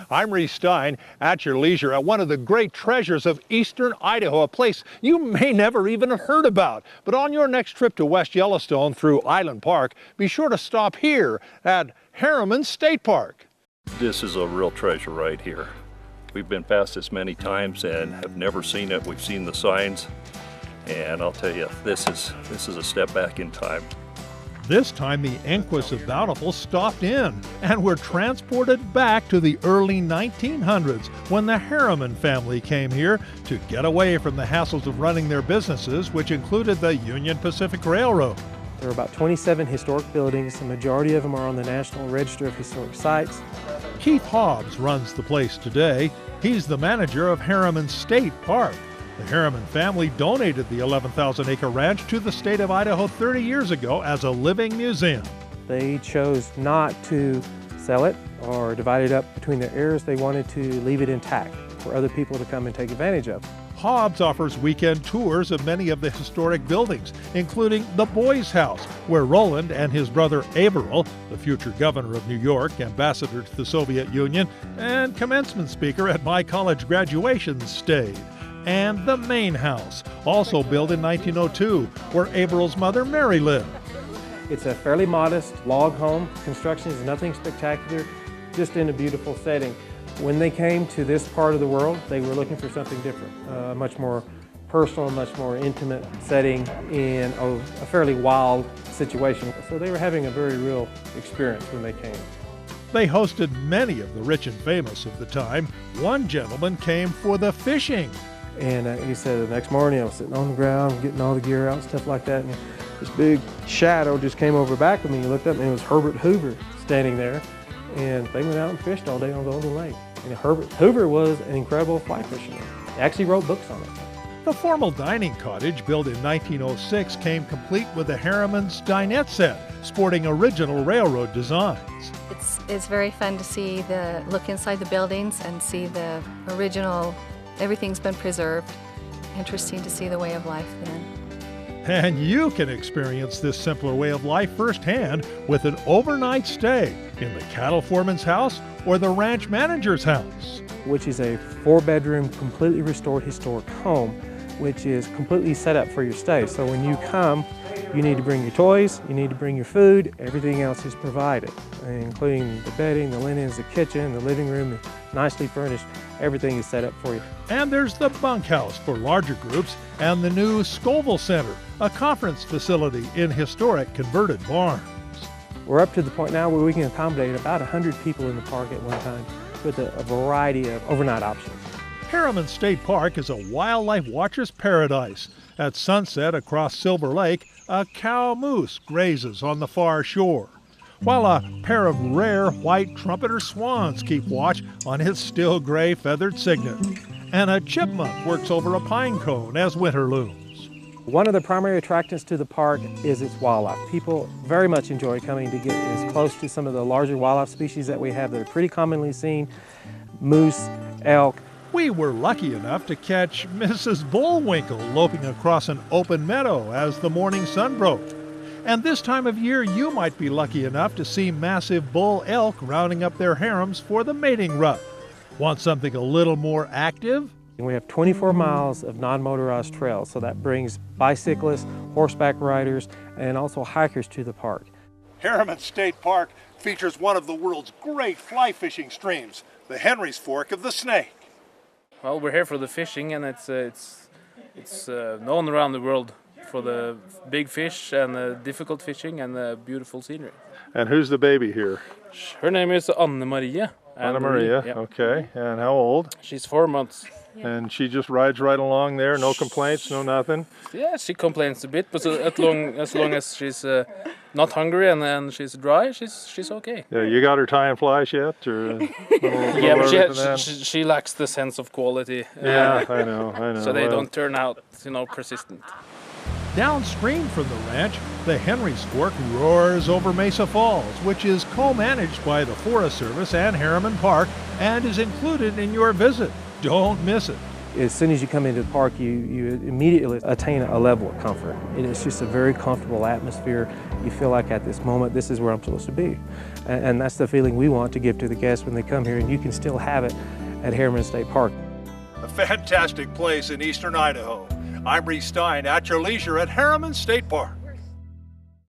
I'm Reese Stein at your leisure at one of the great treasures of eastern Idaho, a place you may never even have heard about. But on your next trip to West Yellowstone through Island Park, be sure to stop here at Harriman State Park. This is a real treasure right here. We've been past this many times and have never seen it. We've seen the signs, and I'll tell you, this is a step back in time. This time the Enquist of Bountiful stopped in and were transported back to the early 1900s when the Harriman family came here to get away from the hassles of running their businesses, which included the Union Pacific Railroad. There are about 27 historic buildings. The majority of them are on the National Register of Historic Sites. Keith Hobbs runs the place today. He's the manager of Harriman State Park. The Harriman family donated the 11,000-acre ranch to the state of Idaho 30 years ago as a living museum. They chose not to sell it or divide it up between their heirs. They wanted to leave it intact for other people to come and take advantage of. Hobbs offers weekend tours of many of the historic buildings, including the Boys House, where Roland and his brother Averill, the future governor of New York, ambassador to the Soviet Union, and commencement speaker at my college graduation, stayed. And the main house, also built in 1902, where Averill's mother Mary lived. It's a fairly modest log home. Construction is nothing spectacular, just in a beautiful setting. When they came to this part of the world, they were looking for something different, much more personal, much more intimate setting in a fairly wild situation. So they were having a very real experience when they came. They hosted many of the rich and famous of the time. One gentleman came for the fishing. And he said the next morning I was sitting on the ground, getting all the gear out and stuff like that, and this big shadow just came over back of me. He looked up and it was Herbert Hoover standing there, and they went out and fished all day on Golden Lake. And Herbert Hoover was an incredible fly fisherman. He actually wrote books on it. The formal dining cottage, built in 1906, came complete with the Harriman's dinette set, sporting original railroad designs. It's very fun to see look inside the buildings and see the original. Everything's been preserved. Interesting to see the way of life then. And you can experience this simpler way of life firsthand with an overnight stay in the cattle foreman's house or the ranch manager's house. Which is a 4-bedroom, completely restored historic home, which is completely set up for your stay. So when you come, you need to bring your toys, you need to bring your food, everything else is provided, including the bedding, the linens, the kitchen, the living room, nicely furnished. Everything is set up for you. And there's the bunkhouse for larger groups and the new Scoville Center, a conference facility in historic converted barns. We're up to the point now where we can accommodate about 100 people in the park at one time with a variety of overnight options. Harriman State Park is a wildlife watcher's paradise. At sunset across Silver Lake, a cow moose grazes on the far shore, while a pair of rare white trumpeter swans keep watch on its still gray feathered cygnet, and a chipmunk works over a pine cone as winter looms. One of the primary attractions to the park is its wildlife. People very much enjoy coming to get as close to some of the larger wildlife species that we have that are pretty commonly seen: moose, elk. We were lucky enough to catch Mrs. Bullwinkle loping across an open meadow as the morning sun broke. And this time of year, you might be lucky enough to see massive bull elk rounding up their harems for the mating rut. Want something a little more active? We have 24 miles of non-motorized trails, so that brings bicyclists, horseback riders, and also hikers to the park. Harriman State Park features one of the world's great fly fishing streams, the Henry's Fork of the Snake. Well, we're here for the fishing, and it's known around the world for the big fish and the difficult fishing and the beautiful scenery. And who's the baby here? Her name is Anna Maria. Anna Maria, yeah. Okay. And how old? She's 4 months. And she just rides right along there, no complaints, no nothing? Yeah, she complains a bit, but as long as she's not hungry and she's dry, she's okay. Yeah, you got her tying flies yet? Or yeah, but she lacks the sense of quality. Yeah, I know. So they don't turn out, persistent. Downstream from the ranch, the Henry's Fork roars over Mesa Falls, which is co-managed by the Forest Service and Harriman Park and is included in your visit. Don't miss it. As soon as you come into the park, you immediately attain a level of comfort. It's just a very comfortable atmosphere. You feel like at this moment, this is where I'm supposed to be. And that's the feeling we want to give to the guests when they come here, and you can still have it at Harriman State Park. A fantastic place in eastern Idaho. I'm Reese Stein at your leisure at Harriman State Park.